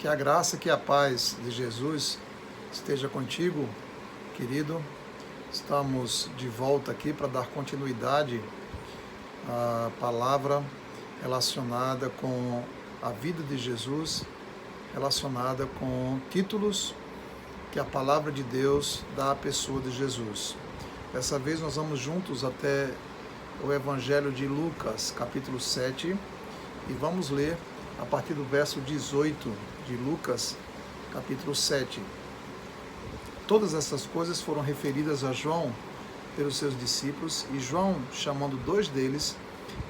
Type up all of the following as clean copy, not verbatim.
Que a graça, que a paz de Jesus esteja contigo, querido. Estamos de volta aqui para dar continuidade à palavra relacionada com a vida de Jesus, relacionada com títulos que a palavra de Deus dá à pessoa de Jesus. Dessa vez nós vamos juntos até o Evangelho de Lucas, capítulo 7, e vamos ler a partir do verso 18 de Lucas, capítulo 7. Todas essas coisas foram referidas a João pelos seus discípulos, e João, chamando dois deles,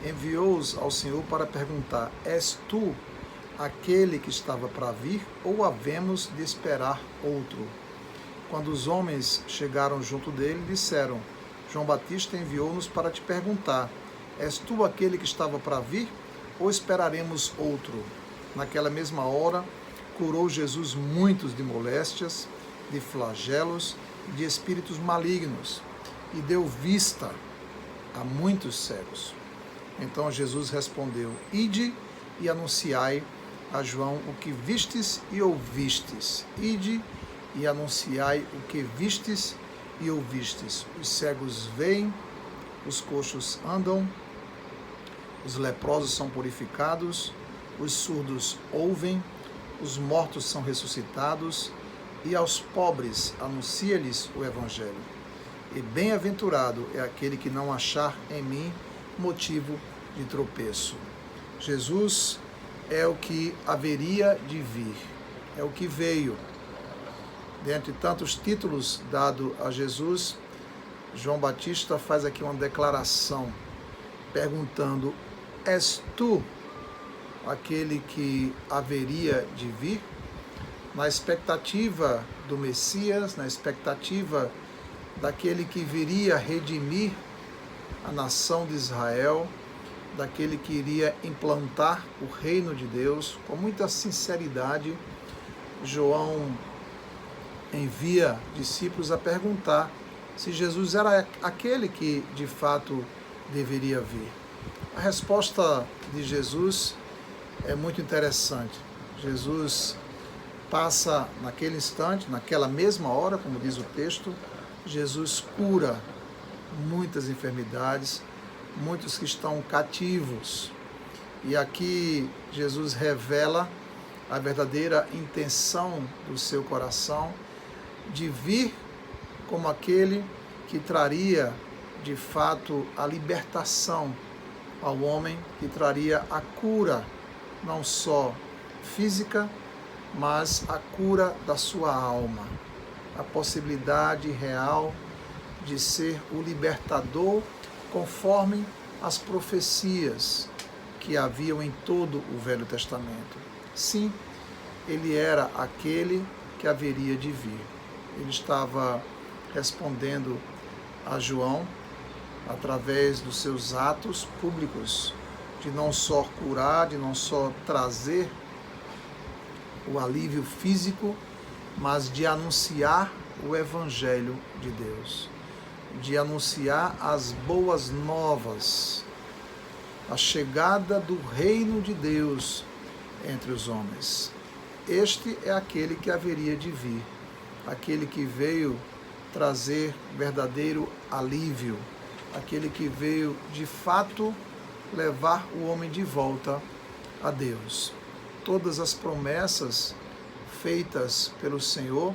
enviou-os ao Senhor para perguntar: És tu aquele que estava para vir, ou havemos de esperar outro? Quando os homens chegaram junto dele, disseram: João Batista enviou-nos para te perguntar: És tu aquele que estava para vir, ou esperaremos outro? Naquela mesma hora, curou Jesus muitos de moléstias, de flagelos e de espíritos malignos, e deu vista a muitos cegos. Então Jesus respondeu: Ide e anunciai a João o que vistes e ouvistes. Ide e anunciai o que vistes e ouvistes. Os cegos veem, os coxos andam, os leprosos são purificados, os surdos ouvem, os mortos são ressuscitados, e aos pobres anuncia-lhes o Evangelho. E bem-aventurado é aquele que não achar em mim motivo de tropeço. Jesus é o que haveria de vir, é o que veio. Dentre tantos títulos dados a Jesus, João Batista faz aqui uma declaração, perguntando: És tu aquele que haveria de vir? Na expectativa do Messias, na expectativa daquele que viria redimir a nação de Israel, daquele que iria implantar o reino de Deus. Com muita sinceridade, João envia discípulos a perguntar se Jesus era aquele que de fato deveria vir. A resposta de Jesus é muito interessante. Jesus passa naquele instante, naquela mesma hora, como diz o texto, Jesus cura muitas enfermidades, muitos que estão cativos. E aqui Jesus revela a verdadeira intenção do seu coração de vir como aquele que traria de fato a libertação ao homem, que traria a cura não só física, mas a cura da sua alma, a possibilidade real de ser o libertador conforme as profecias que haviam em todo o Velho Testamento. Sim, ele era aquele que haveria de vir. Ele estava respondendo a João através dos seus atos públicos, de não só curar, de não só trazer o alívio físico, mas de anunciar o Evangelho de Deus, de anunciar as boas novas, a chegada do reino de Deus entre os homens. Este é aquele que haveria de vir, aquele que veio trazer verdadeiro alívio, aquele que veio de fato levar o homem de volta a Deus. Todas as promessas feitas pelo Senhor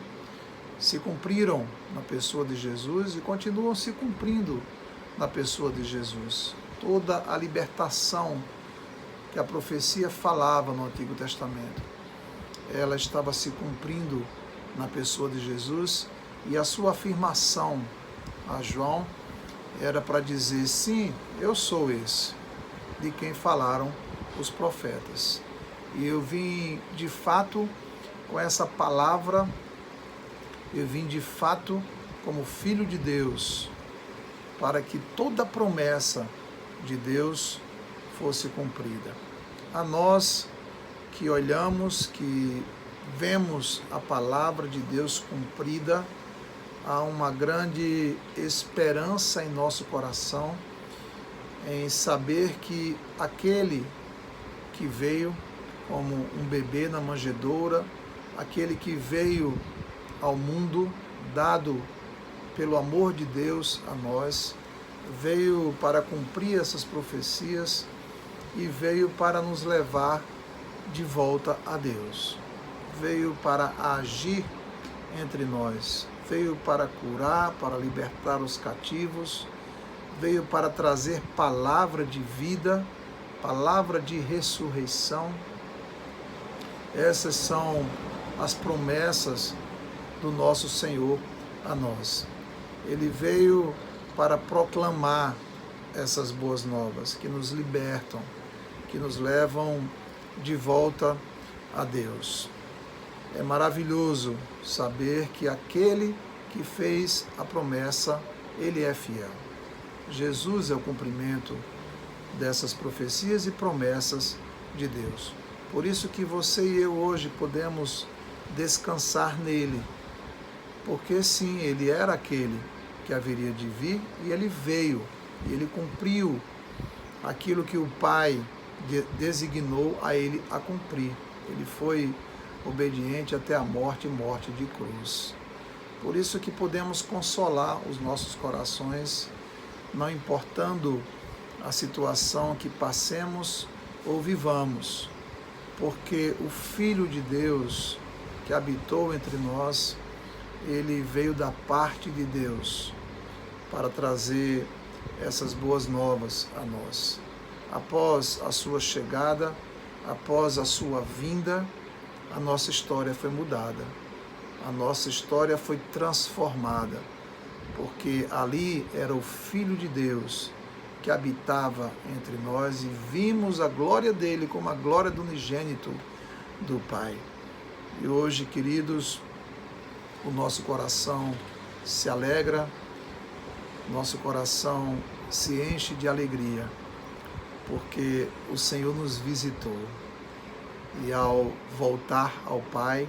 se cumpriram na pessoa de Jesus e continuam se cumprindo na pessoa de Jesus. Toda a libertação que a profecia falava no Antigo Testamento, ela estava se cumprindo na pessoa de Jesus, e a sua afirmação a João era para dizer: sim, eu sou esse de quem falaram os profetas. E eu vim de fato com essa palavra, eu vim de fato como filho de Deus, para que toda promessa de Deus fosse cumprida. A nós que olhamos, que vemos a palavra de Deus cumprida, há uma grande esperança em nosso coração, em saber que aquele que veio, como um bebê na manjedoura, aquele que veio ao mundo dado pelo amor de Deus a nós, veio para cumprir essas profecias e veio para nos levar de volta a Deus. Veio para agir entre nós, veio para curar, para libertar os cativos, veio para trazer palavra de vida, palavra de ressurreição. Essas são as promessas do nosso Senhor a nós. Ele veio para proclamar essas boas novas que nos libertam, que nos levam de volta a Deus. É maravilhoso saber que aquele que fez a promessa, ele é fiel. Jesus é o cumprimento dessas profecias e promessas de Deus. Por isso que você e eu hoje podemos descansar nele, porque sim, ele era aquele que haveria de vir e ele veio, e ele cumpriu aquilo que o Pai designou a ele a cumprir. Ele foi obediente até a morte de cruz. Por isso que podemos consolar os nossos corações, não importando a situação que passemos ou vivamos, porque o Filho de Deus que habitou entre nós, ele veio da parte de Deus para trazer essas boas novas a nós. Após a sua chegada, após a sua vinda, a nossa história foi mudada, a nossa história foi transformada, porque ali era o Filho de Deus que habitava entre nós e vimos a glória dele como a glória do unigênito do Pai. E hoje, queridos, o nosso coração se alegra, nosso coração se enche de alegria, porque o Senhor nos visitou. E ao voltar ao Pai,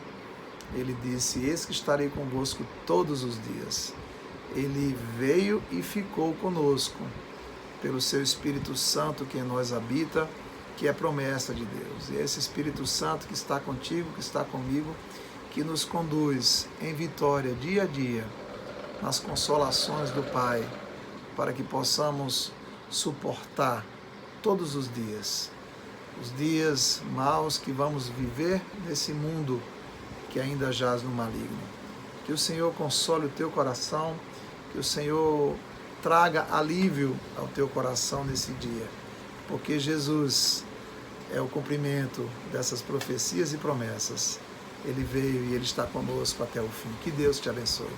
ele disse: eis que estarei convosco todos os dias. Ele veio e ficou conosco, pelo seu Espírito Santo que em nós habita, que é promessa de Deus. E é esse Espírito Santo que está contigo, que está comigo, que nos conduz em vitória dia a dia, nas consolações do Pai, para que possamos suportar todos os dias maus que vamos viver nesse mundo que ainda jaz no maligno. Que o Senhor console o teu coração, que o Senhor traga alívio ao teu coração nesse dia, porque Jesus é o cumprimento dessas profecias e promessas. Ele veio e ele está conosco até o fim. Que Deus te abençoe.